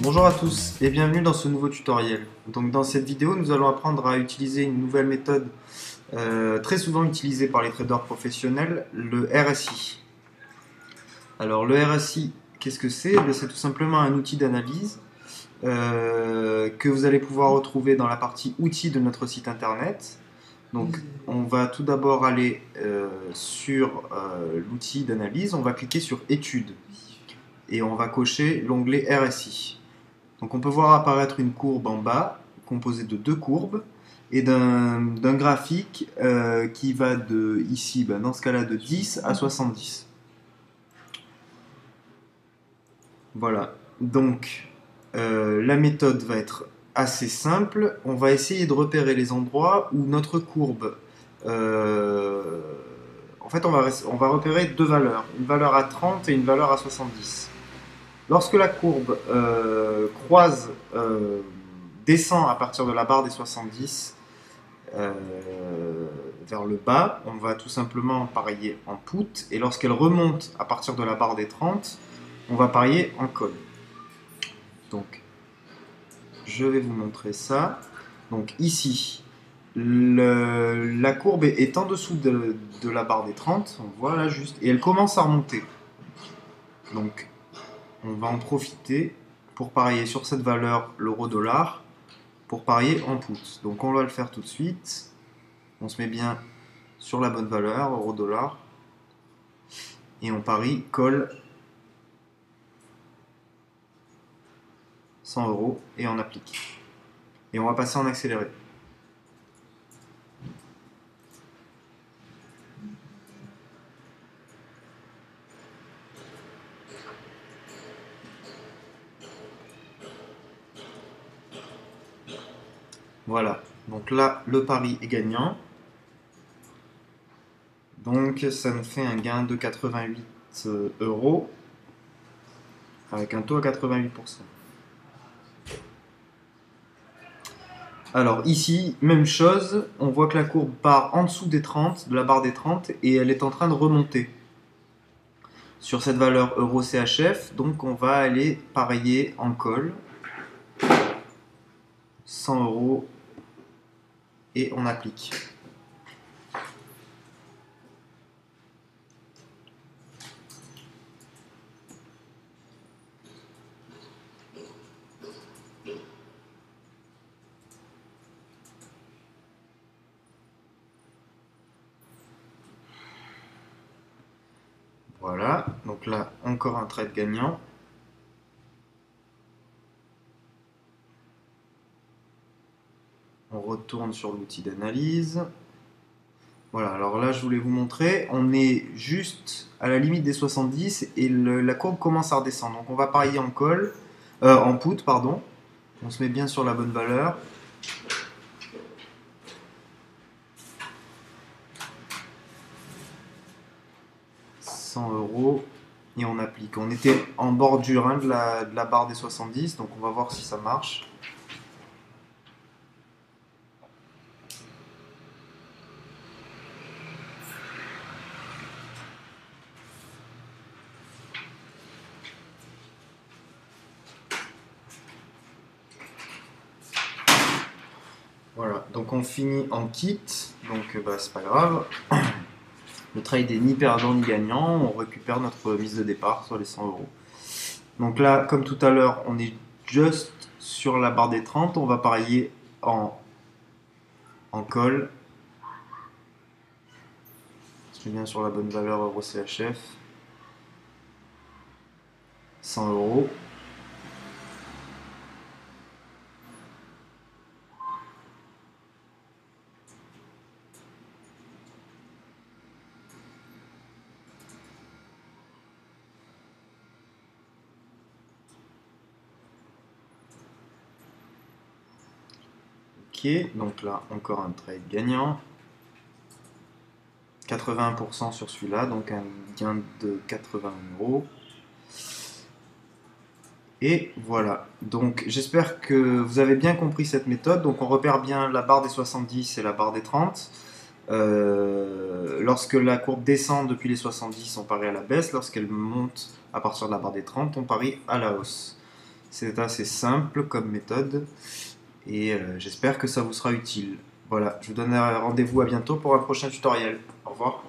Bonjour à tous et bienvenue dans ce nouveau tutoriel. Donc dans cette vidéo, nous allons apprendre à utiliser une nouvelle méthode très souvent utilisée par les traders professionnels, le RSI. Alors le RSI, qu'est-ce que c'est? C'est tout simplement un outil d'analyse que vous allez pouvoir retrouver dans la partie outils de notre site internet. Donc on va tout d'abord aller sur l'outil d'analyse, on va cliquer sur études et on va cocher l'onglet RSI. Donc on peut voir apparaître une courbe en bas, composée de deux courbes, et d'un graphique qui va de ici, dans ce cas-là, de 10 à 70. Voilà, donc la méthode va être assez simple. On va essayer de repérer les endroits où notre courbe... en fait, on va repérer deux valeurs, une valeur à 30 et une valeur à 70. Lorsque la courbe descend à partir de la barre des 70 vers le bas, on va tout simplement parier en put. Et lorsqu'elle remonte à partir de la barre des 30, on va parier en call. Donc, je vais vous montrer ça. Donc ici, la courbe est en dessous de la barre des 30, on voit là juste, et elle commence à remonter. Donc, on va en profiter pour parier sur cette valeur, l'euro-dollar, pour parier en put. Donc on va le faire tout de suite. On se met bien sur la bonne valeur, euro-dollar, et on parie call 100 euros et on applique. Et on va passer en accéléré. Voilà, donc là le pari est gagnant. Donc ça nous fait un gain de 88 euros avec un taux à 88%. Alors ici, même chose, on voit que la courbe part en dessous des 30, de la barre des 30, et elle est en train de remonter sur cette valeur euro CHF. Donc on va aller parier en call 100 euros et on applique. Voilà, donc là encore un trade gagnant. On retourne sur l'outil d'analyse. Voilà, alors là je voulais vous montrer, on est juste à la limite des 70 et la courbe commence à redescendre. Donc on va parier en call, en put, pardon. On se met bien sur la bonne valeur. €100 et on applique. On était en bordure de la barre des 70, donc on va voir si ça marche. Voilà, donc on finit en kit, donc c'est pas grave. Le trade est ni perdant ni gagnant, on récupère notre mise de départ sur les 100 euros. Donc là, comme tout à l'heure, on est juste sur la barre des 30, on va parier en call. Je mets bien sur la bonne valeur euro CHF. 100 euros. Ok, donc là encore un trade gagnant. 81% sur celui-là, donc un gain de 80 euros. Et voilà, donc j'espère que vous avez bien compris cette méthode. Donc on repère bien la barre des 70 et la barre des 30. Lorsque la courbe descend depuis les 70, on parie à la baisse. Lorsqu'elle monte à partir de la barre des 30, on parie à la hausse. C'est assez simple comme méthode et j'espère que ça vous sera utile. Voilà, je vous donne rendez-vous à bientôt pour un prochain tutoriel. Au revoir.